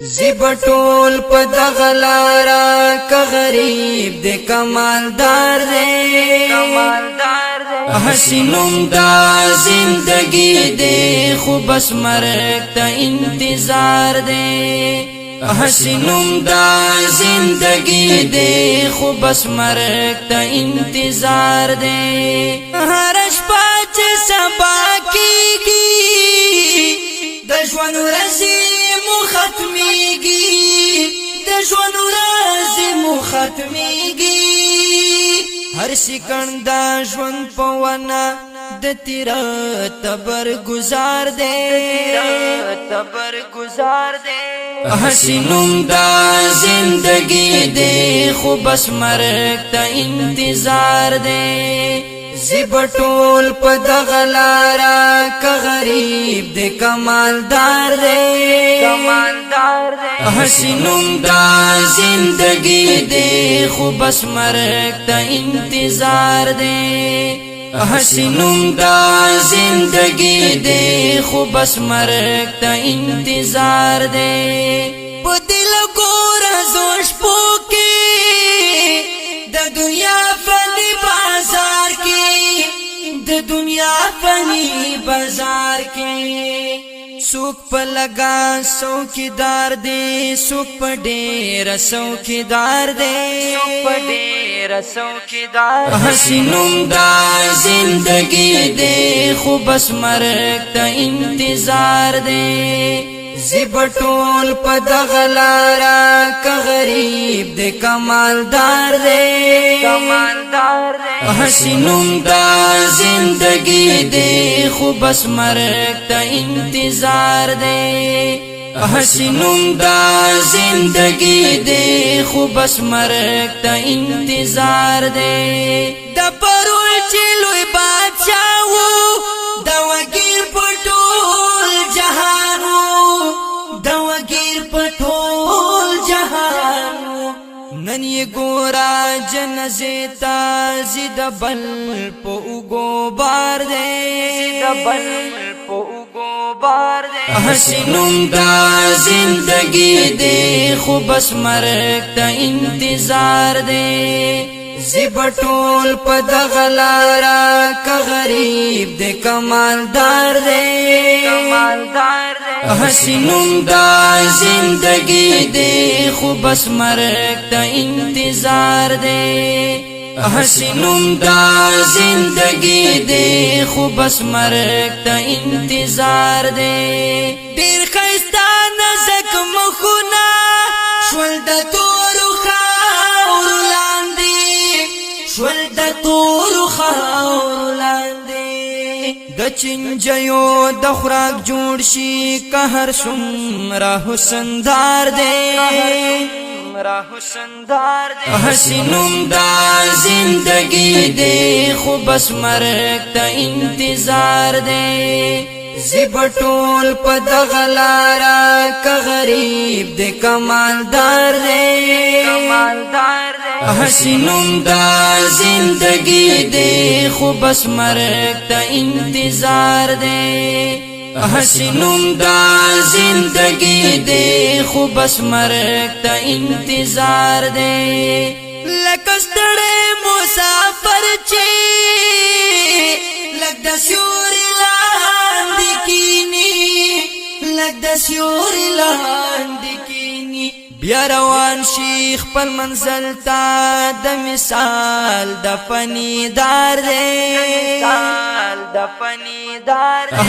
زبټول په دغلارا ک غریب دې کمالدار دې حسینم دا زندگی دې خو بس مرګ ته انتظار دې حسینم دا زندگی دې خو بس مرګ ته انتظار دې هر شپه چې سبا کیږي د ژوند ورځې ختمیږي د ژوند ورځې مو ختمیږي هر سکند د ژوند په ونه د تیرا تبر گزار دے حسینم دا زندگی دے خو بس مرګ ته انتظار دے زبټول په دغلارا ک غریب دې کمالدار دې حسینم دا زندگی دې خو بس مرګ ته انتظار دې حسینم دا زندگی دې خو بس مرګ ته انتظار دې په دل ګور زوش پوکي د دنیا فانی بازار کې د دنیا فانی بازار کې سوک په لگا څوکیدار دې سوک په ډېر څوکیدار دې حسینم دا زندگی دې خو بس مرګ ته انتظار دې زبټول په دغلارا ک غریب دې کمالدار دې حسینم دا زندگی دې خو بس مرګ ته انتظار دې حسینم دا زندگی دې خو بس مرګ ته انتظار دې د پرول چې لوی بادشاہ وو د وګیر پټول جهان د وګیر پټول جهان نن یې ګورا جنازه تا زید بل په وګو بار دې حسینم دا زندگی دې خو بس مرګ ته انتظار دې زبټول په دغلارا ک غریب دې کمالدار دې حسینم دا زندگی دې خو بس مرګ ته انتظار دې حسینم دا زندگی دے خو بس مرګ ته انتظار دے ډیر خیستا نزک مخونه شول د تور خاور لاندې د چنجیو د خوراک جوړ شي قهر څومره حسندار دے حسینم دا زندگی دے خو بس مرګ ته انتظار دے زبټول په دغلارا ک غریب دې کمالدار دے حسینم دا زندگی دے خو بس مرګ ته انتظار دے حسینم دا زندگی دے خو بس مرګ ته انتظار دے لکه ستړی مسافر چې لږ د سیوري لاندې کینی بیا روان شي خپل منزل ته د مثال د فنیدار دې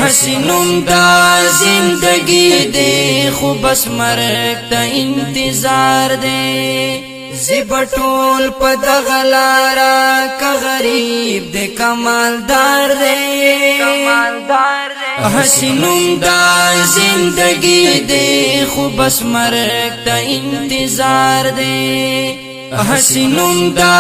حسینم دا زندگی دے خو بس مرګ ته انتظار دے زبټول په دغلارا ک غریب دې کمالدار دے حسینم دا زندگی دے خو بس مرګ ته انتظار دے حسینم دا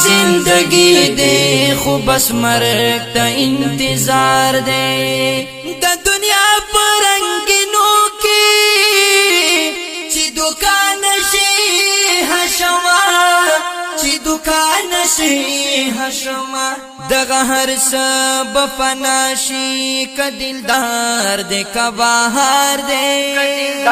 زندگی دے خو بس مرګ ته انتظار دے د دنیا پرنګینو کې چې دکان شي حشما دغه هر سب فناشي کدلدار دې کباهار دې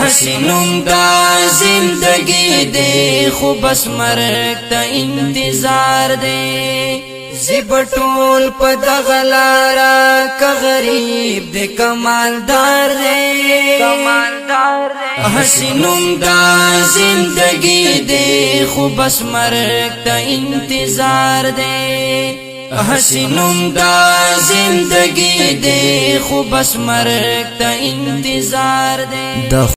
حسینم دا زندگی دې خو بس مرګ ته انتظار دې زبټول په دغه لارا که غریب دې کمالدار دې حسینم دا زندگی دې خو بس مرګ ته انتظار دې حسینم دا زندگی دې خو بس مرګ ته انتظار دې